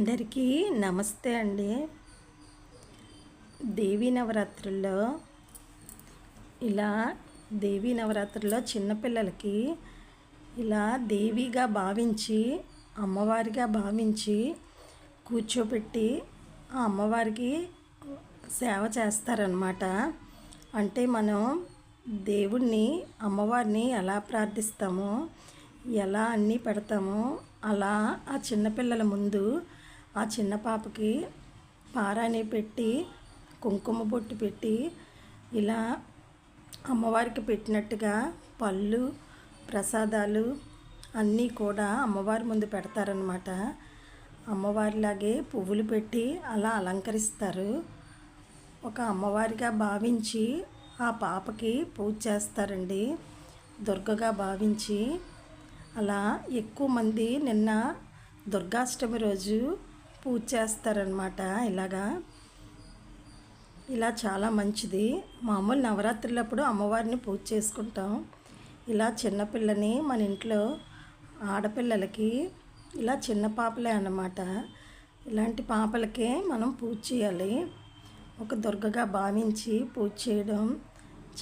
అందరికీ నమస్తే అండి. దేవీ నవరాత్రుల్లో ఇలా చిన్నపిల్లలకి ఇలా దేవిగా భావించి అమ్మవారిగా భావించి కూర్చోపెట్టి ఆ అమ్మవారికి సేవ చేస్తారనమాట. అంటే మనం దేవుణ్ణి అమ్మవారిని ఎలా ప్రార్థిస్తామో ఎలా అన్నీ పెడతామో అలా ఆ చిన్నపిల్లల ముందు ఆ చిన్న పాపకి పారాని పెట్టి కుంకుమ బొట్టు పెట్టి ఇలా అమ్మవారికి పెట్టినట్టుగా పళ్ళు ప్రసాదాలు అన్నీ కూడా అమ్మవారి ముందు పెడతారనమాట. అమ్మవారిలాగే పువ్వులు పెట్టి అలా అలంకరిస్తారు. ఒక అమ్మవారిగా భావించి ఆ పాపకి పూజ చేస్తారండి, దుర్గగా భావించి. అలా ఎక్కువ మంది నిన్న దుర్గాష్టమి రోజు పూజ చేస్తారనమాట. ఇలా చాలా మంచిది. మామూలు నవరాత్రులప్పుడు అమ్మవారిని పూజ చేసుకుంటాం. ఇలా చిన్నపిల్లని మన ఇంట్లో ఆడపిల్లలకి ఇలా చిన్న పాపలే అన్నమాట. ఇలాంటి పాపలకే మనం పూజ చేయాలి. ఒక దుర్గగా భావించి పూజ చేయడం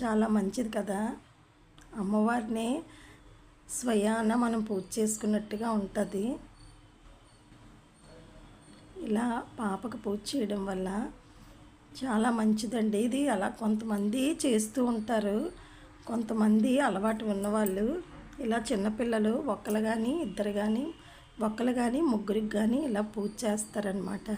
చాలా మంచిది కదా. అమ్మవారిని స్వయాన మనం పూజ చేసుకున్నట్టుగా ఉంటుంది. ఇలా పాపకు పూజ చేయడం వల్ల చాలా మంచిదండి. ఇది అలా కొంతమంది చేస్తూ ఉంటారు. కొంతమంది అలవాటు ఉన్నవాళ్ళు ఇలా చిన్నపిల్లలు ఒక్కరు కానీ ఇద్దరు కానీ ముగ్గురికి కానీ ఇలా పూజ చేస్తారనమాట.